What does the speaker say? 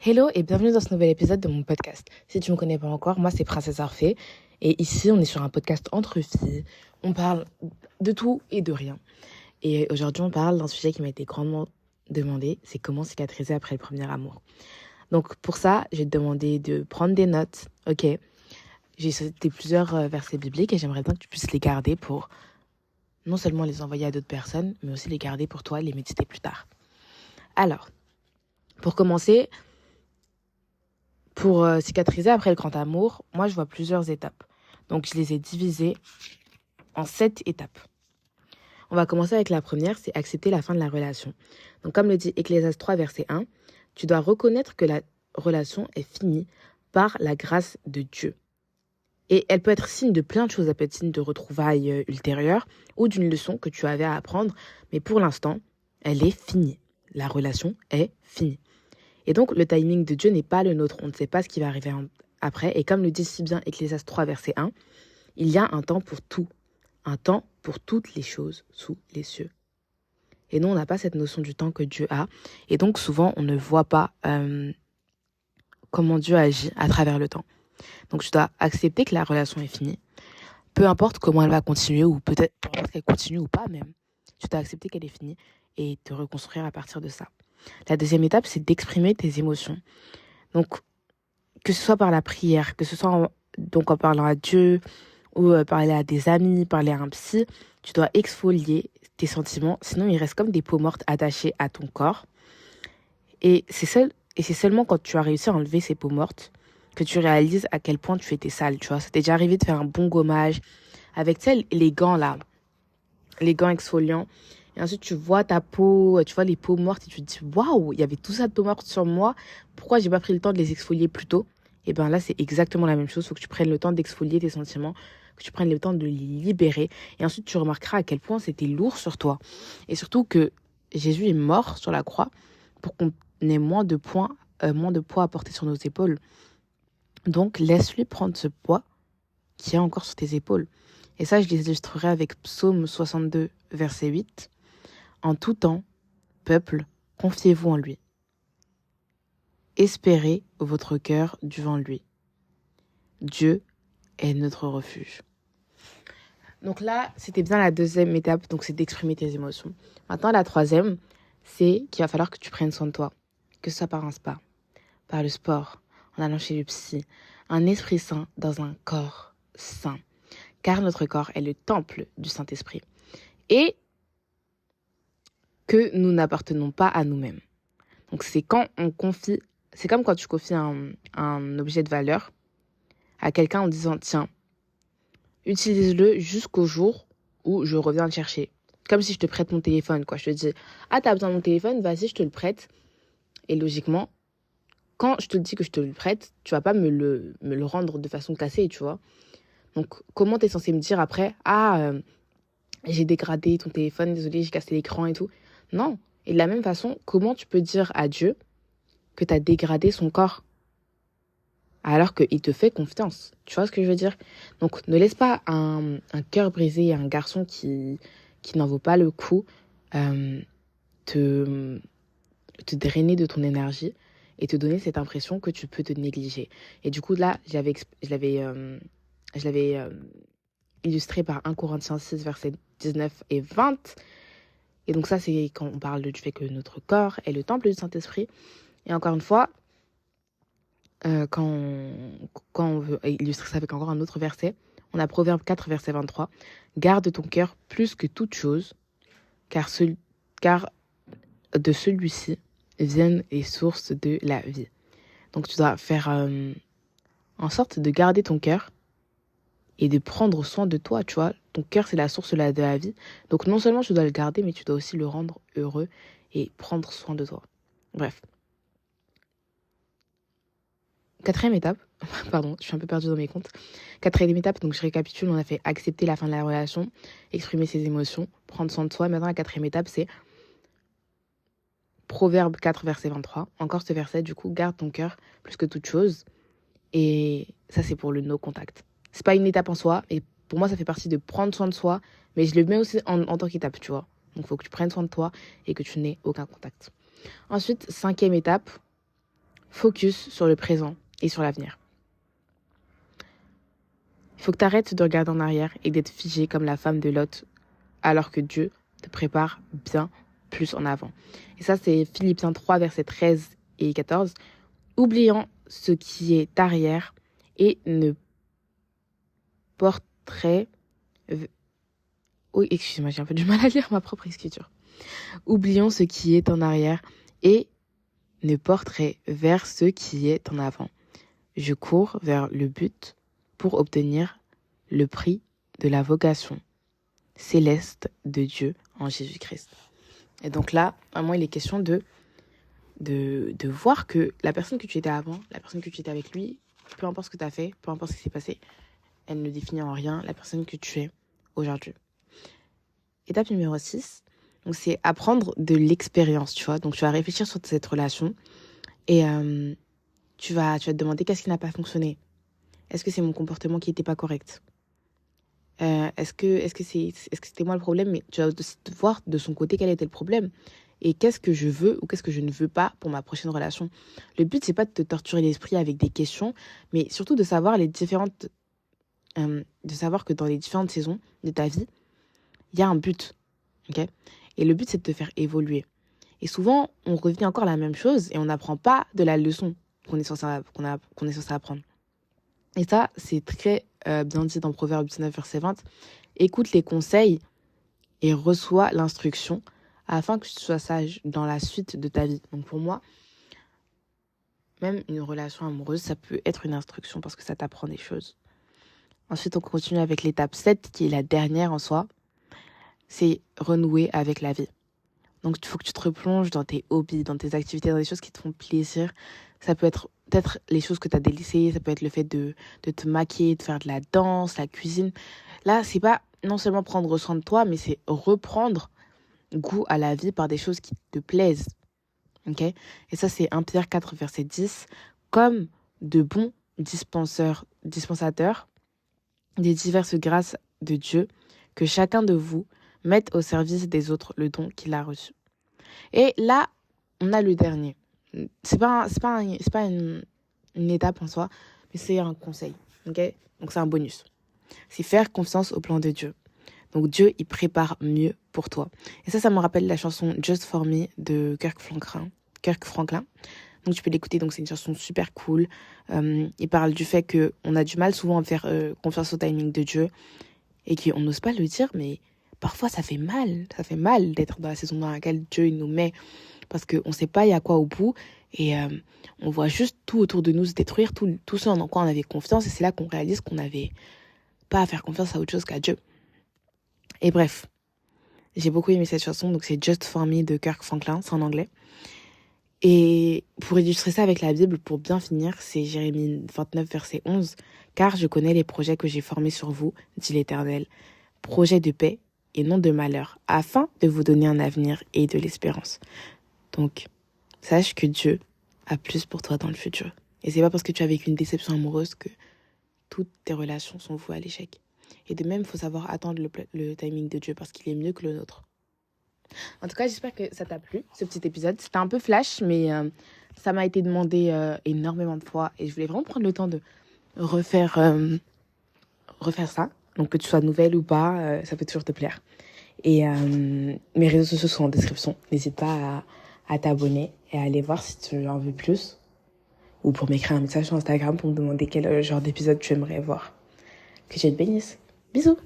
Hello et bienvenue dans ce nouvel épisode de mon podcast. Si tu ne me connais pas encore, moi c'est Princesse Orphée et ici on est sur un podcast entre filles. On parle de tout et de rien. Et aujourd'hui on parle d'un sujet qui m'a été grandement demandé, c'est comment cicatriser après le premier amour. Donc pour ça, je vais te demander de prendre des notes, ok? J'ai cité plusieurs versets bibliques et j'aimerais bien que tu puisses les garder pour non seulement les envoyer à d'autres personnes, mais aussi les garder pour toi et les méditer plus tard. Alors, pour commencer, pour cicatriser après le grand amour, moi je vois plusieurs étapes. Donc je les ai divisées en 7 étapes. On va commencer avec la première, c'est accepter la fin de la relation. Donc comme le dit Ecclésiaste 3, verset 1, tu dois reconnaître que la relation est finie par la grâce de Dieu. Et elle peut être signe de plein de choses, elle peut être signe de retrouvailles ultérieures ou d'une leçon que tu avais à apprendre, mais pour l'instant, elle est finie. La relation est finie. Et donc, le timing de Dieu n'est pas le nôtre. On ne sait pas ce qui va arriver après. Et comme le dit si bien Ecclésiaste 3, verset 1, il y a un temps pour tout. Un temps pour toutes les choses sous les cieux. Et nous, on n'a pas cette notion du temps que Dieu a. Et donc, souvent, on ne voit pas comment Dieu agit à travers le temps. Donc, tu dois accepter que la relation est finie. Peu importe comment elle va continuer, ou peut-être qu'elle continue ou pas même. Tu dois accepter qu'elle est finie et te reconstruire à partir de ça. La deuxième étape, c'est d'exprimer tes émotions. Donc, que ce soit par la prière, que ce soit en parlant à Dieu, ou parler à des amis, parler à un psy, tu dois exfolier tes sentiments, sinon ils restent comme des peaux mortes attachées à ton corps. Et c'est seulement quand tu as réussi à enlever ces peaux mortes que tu réalises à quel point tu étais sale, tu vois. Ça t'est déjà arrivé de faire un bon gommage avec, tu sais, les gants là, les gants exfoliants. Et ensuite, tu vois ta peau, tu vois les peaux mortes et tu te dis, waouh, il y avait tout ça de peaux mortes sur moi. Pourquoi j'ai pas pris le temps de les exfolier plus tôt? Et bien là, c'est exactement la même chose. Il faut que tu prennes le temps d'exfolier tes sentiments, que tu prennes le temps de les libérer. Et ensuite, tu remarqueras à quel point c'était lourd sur toi. Et surtout que Jésus est mort sur la croix pour qu'on ait moins de poids à porter sur nos épaules. Donc, laisse-lui prendre ce poids qui est encore sur tes épaules. Et ça, je l'illustrerai avec Psaume 62, verset 8. En tout temps, peuple, confiez-vous en lui. Espérez votre cœur devant lui. Dieu est notre refuge. Donc là, c'était bien la deuxième étape, donc c'est d'exprimer tes émotions. Maintenant, la troisième, c'est qu'il va falloir que tu prennes soin de toi. Que ce soit par un spa, par le sport, en allant chez le psy, un esprit sain dans un corps sain. Car notre corps est le temple du Saint-Esprit. Et que nous n'appartenons pas à nous-mêmes. Donc c'est comme quand tu confies un objet de valeur à quelqu'un en disant, tiens, utilise-le jusqu'au jour où je reviens le chercher. Comme si je te prête mon téléphone, quoi. Je te dis, ah, t'as besoin de mon téléphone, vas-y, je te le prête. Et logiquement, quand je te dis que je te le prête, tu vas pas me le rendre de façon cassée, tu vois. Donc, comment t'es censé me dire après, j'ai dégradé ton téléphone, désolé, j'ai cassé l'écran et tout. Non. Et de la même façon, comment tu peux dire à Dieu que t'as dégradé son corps alors qu'il te fait confiance? Tu vois ce que je veux dire? Donc, ne laisse pas un cœur brisé, un garçon qui n'en vaut pas le coup, te drainer de ton énergie et te donner cette impression que tu peux te négliger. Et du coup, là, je l'avais illustré par 1 Corinthiens 6, versets 19 et 20. Et donc ça, c'est quand on parle du fait que notre corps est le temple du Saint-Esprit. Et encore une fois, quand on veut illustrer ça avec encore un autre verset, on a Proverbe 4, verset 23. « Garde ton cœur plus que toute chose, car de celui-ci viennent les sources de la vie. » Donc tu dois faire en sorte de garder ton cœur et de prendre soin de toi, tu vois. Ton cœur, c'est la source de la vie. Donc non seulement tu dois le garder, mais tu dois aussi le rendre heureux et prendre soin de toi. Bref. Quatrième étape, pardon, je suis un peu perdue dans mes comptes. Quatrième étape, donc je récapitule, on a fait accepter la fin de la relation, exprimer ses émotions, prendre soin de soi. Maintenant, la quatrième étape, c'est Proverbe 4, verset 23. Encore ce verset, du coup, garde ton cœur plus que toute chose. Et ça, c'est pour le no contact. C'est pas une étape en soi, et pour moi, ça fait partie de prendre soin de soi, mais je le mets aussi en tant qu'étape, tu vois. Donc, il faut que tu prennes soin de toi et que tu n'aies aucun contact. Ensuite, cinquième étape, focus sur le présent et sur l'avenir. Il faut que tu arrêtes de regarder en arrière et d'être figé comme la femme de Lot, alors que Dieu te prépare bien plus en avant. Et ça, c'est Philippiens 3, versets 13 et 14. Oubliant ce qui est arrière et ne porterait... Oui, excusez-moi, j'ai un peu du mal à lire ma propre écriture. Oublions ce qui est en arrière et ne porterait vers ce qui est en avant. Je cours vers le but pour obtenir le prix de la vocation céleste de Dieu en Jésus-Christ. Et donc là, vraiment, il est question de voir que la personne que tu étais avant, la personne que tu étais avec lui, peu importe ce que tu as fait, peu importe ce qui s'est passé, elle ne définit en rien la personne que tu es aujourd'hui. Étape numéro 6, donc c'est apprendre de l'expérience, tu vois. Donc tu vas réfléchir sur cette relation et tu vas te demander qu'est-ce qui n'a pas fonctionné. Est-ce que c'est mon comportement qui n'était pas correct? Est-ce que c'était moi le problème? Mais tu vas aussi voir de son côté quel était le problème. Et qu'est-ce que je veux ou qu'est-ce que je ne veux pas pour ma prochaine relation. Le but, c'est pas de te torturer l'esprit avec des questions, mais surtout de savoir de savoir que dans les différentes saisons de ta vie, il y a un but. Okay, et le but, c'est de te faire évoluer. Et souvent, on revient encore à la même chose et on n'apprend pas de la leçon qu'on est censé apprendre. Et ça, c'est très bien dit dans Proverbe 19, verset 20. Écoute les conseils et reçois l'instruction afin que tu sois sage dans la suite de ta vie. Donc pour moi, même une relation amoureuse, ça peut être une instruction parce que ça t'apprend des choses. Ensuite, on continue avec l'étape 7, qui est la dernière en soi. C'est renouer avec la vie. Donc, il faut que tu te replonges dans tes hobbies, dans tes activités, dans des choses qui te font plaisir. Ça peut être peut-être les choses que tu as délaissées. Ça peut être le fait de te maquiller, de faire de la danse, la cuisine. Là, c'est pas non seulement prendre soin de toi, mais c'est reprendre goût à la vie par des choses qui te plaisent. Okay, et ça, c'est 1 Pierre 4, verset 10. Comme de bons dispensateurs des diverses grâces de Dieu, que chacun de vous mette au service des autres le don qu'il a reçu. Et là, on a le dernier. C'est pas une étape en soi, mais c'est un conseil. Okay, donc c'est un bonus. C'est faire confiance au plan de Dieu. Donc Dieu, il prépare mieux pour toi. Et ça me rappelle la chanson Just For Me de Kirk Franklin. Donc tu peux l'écouter, donc c'est une chanson super cool. Il parle du fait qu'on a du mal souvent à faire confiance au timing de Dieu et qu'on n'ose pas le dire, mais parfois ça fait mal. Ça fait mal d'être dans la saison dans laquelle Dieu il nous met parce qu'on ne sait pas il y a quoi au bout et on voit juste tout autour de nous se détruire, tout ce en quoi on avait confiance et c'est là qu'on réalise qu'on n'avait pas à faire confiance à autre chose qu'à Dieu. Et bref, j'ai beaucoup aimé cette chanson, donc c'est Just For Me de Kirk Franklin, c'est en anglais. Et pour illustrer ça avec la Bible, pour bien finir, c'est Jérémie 29, verset 11. « Car je connais les projets que j'ai formés sur vous, dit l'Éternel, projets de paix et non de malheur, afin de vous donner un avenir et de l'espérance. » Donc, sache que Dieu a plus pour toi dans le futur. Et c'est pas parce que tu as vécu une déception amoureuse que toutes tes relations sont vouées à l'échec. Et de même, il faut savoir attendre le timing de Dieu parce qu'il est mieux que le nôtre. En tout cas, j'espère que ça t'a plu, ce petit épisode. C'était un peu flash, mais ça m'a été demandé énormément de fois. Et je voulais vraiment prendre le temps de refaire ça. Donc, que tu sois nouvelle ou pas, ça peut toujours te plaire. Et mes réseaux sociaux sont en description. N'hésite pas à t'abonner et à aller voir si tu en veux plus. Ou pour m'écrire un message sur Instagram pour me demander quel genre d'épisode tu aimerais voir. Que Dieu te bénisse. Bisous!